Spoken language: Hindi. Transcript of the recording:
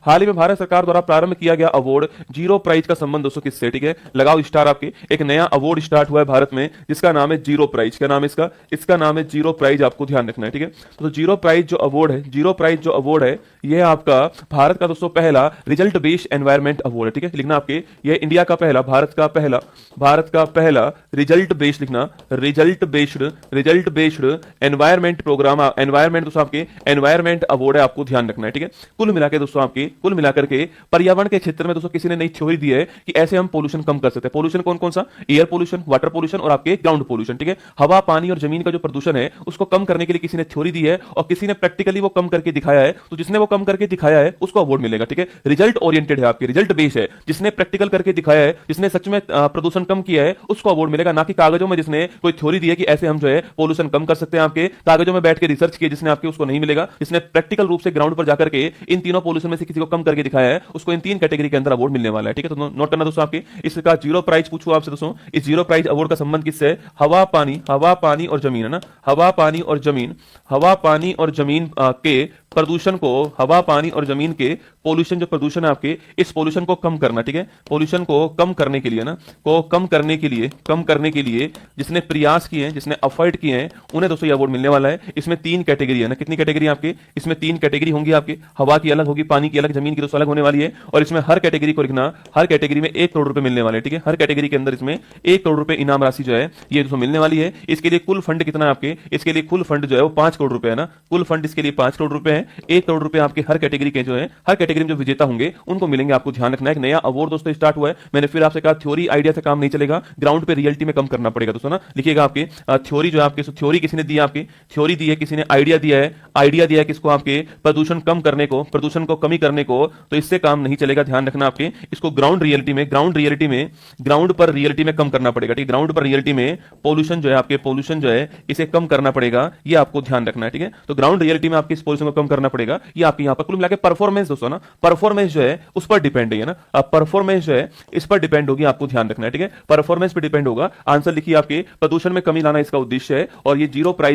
हाल ही में भारत सरकार द्वारा प्रारंभ किया गया अवार्ड जीरो प्राइज का संबंध दोस्तों किससे, ठीक है, लगाओ स्टार आपके। एक नया अवार्ड स्टार्ट हुआ है भारत में जिसका नाम है जीरो प्राइज। क्या नाम है इसका? इसका नाम है जीरो प्राइज, आपको ध्यान रखना है, ठीक है। तो जीरो प्राइज जो अवार्ड है, जीरो प्राइज जो अवार्ड है, यह आपका भारत का दोस्तों पहला रिजल्ट बेस्ड एनवायरमेंट अवार्ड है, ठीक है। लिखना आपके, यह इंडिया का पहला, भारत का पहला रिजल्ट बेस्ड, लिखना result based environment programme, environment दोस्तों आपके एनवायरमेंट अवार्ड है, आपको ध्यान रखना है, ठीक है। कुल मिलाकर दोस्तों आपके, कुल मिलाकर के पर्यावरण के क्षेत्र में दोस्तों किसी ने नई थ्योरी दी है कि ऐसे हम पोल्यूशन कम कर सकते हैं। पोल्यूशन कौन कौन सा? एयर पोल्यूशन, वाटर पोल्यूशन और आपके ग्राउंड पोल्यूशन, ठीक है। हवा, पानी और जमीन का जो प्रदूषण है उसको कम करने के लिए किसी ने थ्योरी दी है और किसी ने प्रैक्टिकली वो कम करके दिखाया है। तो जिसने वो कम करके दिखाया है उसको अवार्ड मिलेगा, ठीक है। रिजल्ट ओरिएंटेड है आपके, रिजल्ट बेस्ड है, जिसने प्रैक्टिकल करके दिखाया है, जिसने सच में प्रदूषण कम किया है उसको अवार्ड मिलेगा, ना कि कागजों में जिसने कोई थ्योरी दी है कि ऐसे हम जो है पोल्यूशन कम कर सकते हैं। आपके कागजों में बैठ के रिसर्च किए जिसने आपके, उसको नहीं मिलेगा। जिसने प्रैक्टिकल रूप से ग्राउंड पर जाकर के इन तीनों पोल्यूशन में से किसी को कम करके दिखाया है उसको इन तीन कैटेगरी के अंदर अवार्ड मिलने वाला है, ठीक है। तो नोट करना दोस्तों आपके, इसका जीरो प्राइज पूछूं आपसे दोस्तों, इस जीरो प्राइज अवार्ड का संबंध किससे है? हवा पानी और जमीन, है ना। हवा पानी और जमीन के प्रदूषण को, हवा पानी और जमीन के पोल्यूशन, जो प्रदूषण है आपके, इस पोल्यूशन को कम करना, ठीक है। पोल्यूशन को कम करने के लिए ना, को कम करने के लिए जिसने प्रयास किए हैं, जिसने एफर्ट किए हैं, उन्हें दोस्तों ये अवार्ड मिलने वाला है। इसमें तीन कैटेगरी है ना, कितनी कैटेगरी आपके? इसमें तीन कैटेगरी होंगी आपके, हवा की अलग होगी, पानी की अलग, जमीन की दोस्तों अलग होने वाली है। और इसमें हर कैटेगरी को लिखना, हर कैटेगरी में 1 करोड़ रुपए मिलने वाले, ठीक है। हर कैटेगरी के अंदर इसमें 1 करोड़ रुपए इनाम राशि जो है ये दोस्तों मिलने वाली है। इसके लिए कुल फंड कितना है आपके? इसके लिए कुल फंड जो है वो 5 करोड़ रुपए है ना, कुल फंड इसके लिए 5 करोड़ रुपए है। 1 करोड़ रुपए आपके हर कैटेगरी के जो है, हर कैटेगरी में जो विजेता होंगे उनको मिलेंगे, आपको ध्यान रखना है। एक नया अवार्ड दोस्तों स्टार्ट हुआ है, मैंने फिर आपसे कहा थ्योरी आइडिया से काम नहीं चलेगा, ग्राउंड पे रियलिटी में कम करना पड़ेगा दोस्तों ना। लिखिएगा आपके थ्योरी जो है आपके, थ्योरी किसी ने दी है आपकी, थ्योरी दी है किसी ने, आइडिया दिया है किसको? आपके प्रदूषण कम करने को, प्रदूषण को कमी करने को, तो इससे काम नहीं चलेगा, ध्यान रखना आपके। इसको ग्राउंड पर रियलिटी में कम करना पड़ेगा, ठीक है। ग्राउंड पर रियलिटी में पोल्यूशन जो है आपके, पोल्यूशन जो है इसे कम करना पड़ेगा, ये आपको ध्यान रखना है, ठीक है। तो ग्राउंड रियलिटी में आपके इस पोल्यूशन को कम करना पड़ेगा, ये आपके यहाँ पर कुल मिलाकर परफॉर्मेंस दोस्तों ना, परफॉर्मेंस जो है उस पर डिपेंड है ना, परफॉर्मेंस जो है इस पर डिपेंड होगी, आपको ध्यान रखना है, ठीक है। परफॉर्मेंस पर डिपेंड होगा। आंसर लिखिए आपके, प्रदूषण में कमी लाना इसका उद्देश्य है और ये जीरो प्राइज